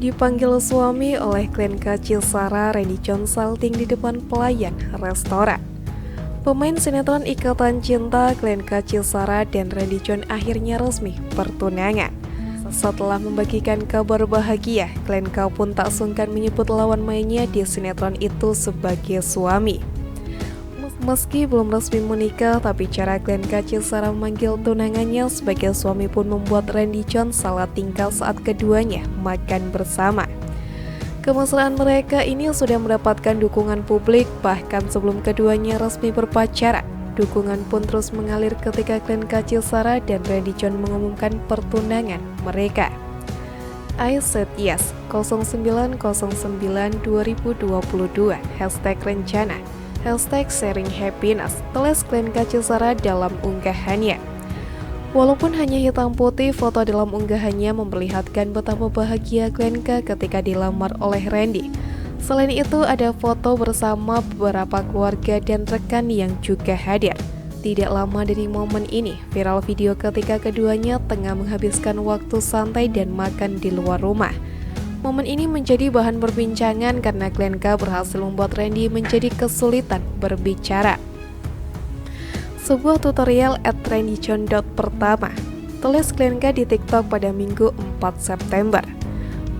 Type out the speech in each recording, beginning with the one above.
Dipanggil suami oleh klien Cisara, Randy John salting di depan pelayan restoran. Pemain sinetron Ikatan Cinta, klien Cisara dan Randy John akhirnya resmi bertunangan. Setelah membagikan kabar bahagia, klien pun tak sungkan menyebut lawan mainnya di sinetron itu sebagai suami. Meski belum resmi menikah, tapi cara klien Cisara memanggil tunangannya sebagai suami pun membuat Randy John salah tingkah saat keduanya makan bersama. Kemesraan mereka ini sudah mendapatkan dukungan publik, bahkan sebelum keduanya resmi berpacaran. Dukungan pun terus mengalir ketika klien Cisara dan Randy John mengumumkan pertunangan mereka. I said yes, 09/09/2022, #rencana. #sharinghappiness, tulis klien Cisara dalam unggahannya. Walaupun hanya hitam putih, foto dalam unggahannya memperlihatkan betapa bahagia klien ketika dilamar oleh Randy. Selain itu, ada foto bersama beberapa keluarga dan rekan yang juga hadir. Tidak lama dari momen ini, viral video ketika keduanya tengah menghabiskan waktu santai dan makan di luar rumah. Momen ini menjadi bahan perbincangan karena klien berhasil membuat Randy menjadi kesulitan berbicara. Sebuah tutorial @randyjohn.pertama, tulis klien di TikTok pada Minggu 4 September.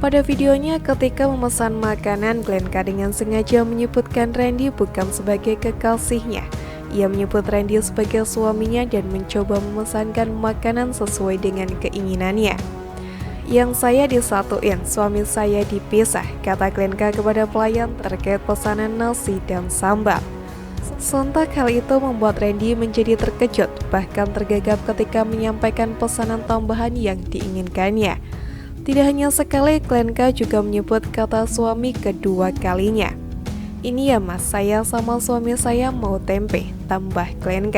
Pada videonya ketika memesan makanan, klien dengan sengaja menyebutkan Randy bukan sebagai kekasihnya. Ia menyebut Randy sebagai suaminya dan mencoba memesankan makanan sesuai dengan keinginannya. Yang saya disatuin, suami saya dipisah, kata klien kepada pelayan terkait pesanan nasi dan sambal. Sontak hal itu membuat Randy menjadi terkejut, bahkan tergagap ketika menyampaikan pesanan tambahan yang diinginkannya. Tidak hanya sekali, klien juga menyebut kata suami kedua kalinya. Ini ya mas, saya sama suami saya mau tempe, tambah klien.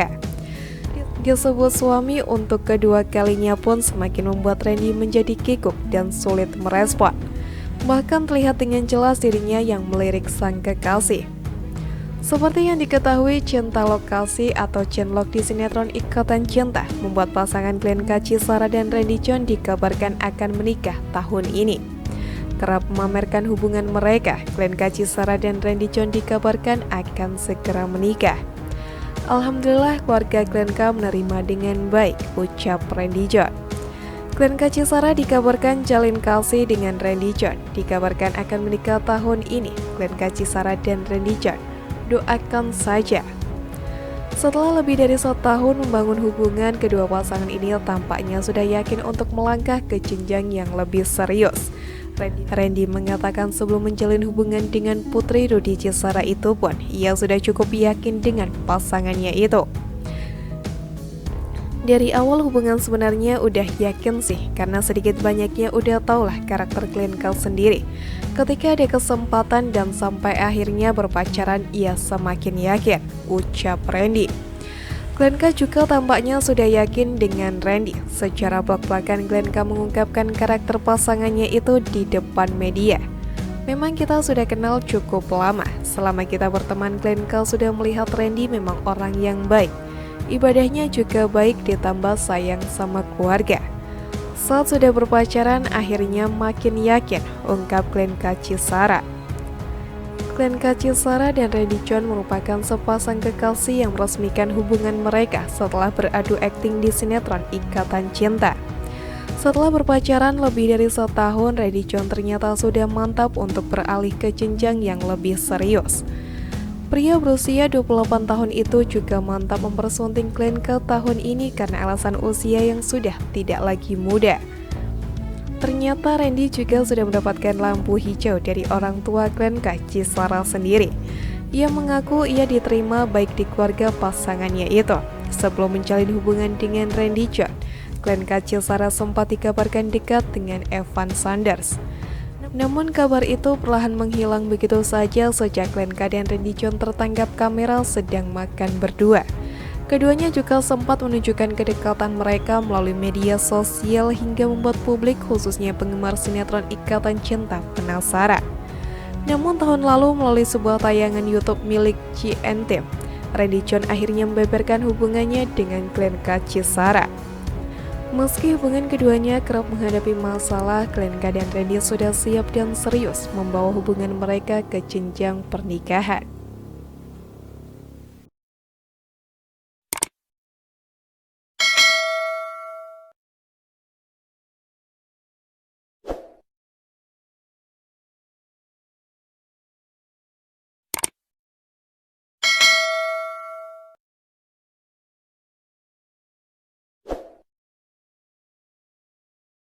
Disebut suami untuk kedua kalinya pun semakin membuat Randy menjadi kikuk dan sulit merespon. Bahkan terlihat dengan jelas dirinya yang melirik sang kekasih. Seperti yang diketahui, cinta lokasi atau cinlok di sinetron Ikatan Cinta membuat pasangan klien Cisara dan Randy John dikabarkan akan menikah tahun ini. Kerap memamerkan hubungan mereka, klien Cisara dan Randy John dikabarkan akan segera menikah. Alhamdulillah keluarga klien menerima dengan baik, ucap Randy John. Klien Cisara dikabarkan jalin kasih dengan Randy John, dikabarkan akan menikah tahun ini. Klien Cisara dan Randy John, doakan saja. Setelah lebih dari setahun membangun hubungan, kedua pasangan ini tampaknya sudah yakin untuk melangkah ke jenjang yang lebih serius. Randy mengatakan sebelum menjalin hubungan dengan putri Rudy Cisara itu pun, ia sudah cukup yakin dengan pasangannya itu. Dari awal hubungan sebenarnya udah yakin sih, karena sedikit banyaknya udah tahulah karakter klien sendiri. Ketika ada kesempatan dan sampai akhirnya berpacaran, ia semakin yakin, ucap Randy. Klien juga tampaknya sudah yakin dengan Randy. Secara blak-blakan klien mengungkapkan karakter pasangannya itu di depan media. Memang kita sudah kenal cukup lama. Selama kita berteman, klien sudah melihat Randy memang orang yang baik. Ibadahnya juga baik ditambah sayang sama keluarga. Saat sudah berpacaran, akhirnya makin yakin, ungkap klien Cisara. Klien Cisara dan Randy John merupakan sepasang kekasih yang meresmikan hubungan mereka setelah beradu akting di sinetron Ikatan Cinta. Setelah berpacaran lebih dari setahun, Randy John ternyata sudah mantap untuk beralih ke jenjang yang lebih serius. Pria berusia 28 tahun itu juga mantap mempersunting klien tahun ini karena alasan usia yang sudah tidak lagi muda. Ternyata Randy juga sudah mendapatkan lampu hijau dari orang tua klien Cisara sendiri. Ia mengaku ia diterima baik di keluarga pasangannya itu. Sebelum menjalin hubungan dengan Randy John, klien Cisara sempat dikabarkan dekat dengan Evan Sanders. Namun kabar itu perlahan menghilang begitu saja sejak klien dan Randy John tertangkap kamera sedang makan berdua. Keduanya juga sempat menunjukkan kedekatan mereka melalui media sosial hingga membuat publik khususnya penggemar sinetron Ikatan Cinta penasaran. Namun tahun lalu melalui sebuah tayangan YouTube milik GNT, Randy John akhirnya membeberkan hubungannya dengan klien Cisara. Meski hubungan keduanya kerap menghadapi masalah, Glenka dan Randy sudah siap dan serius membawa hubungan mereka ke jenjang pernikahan.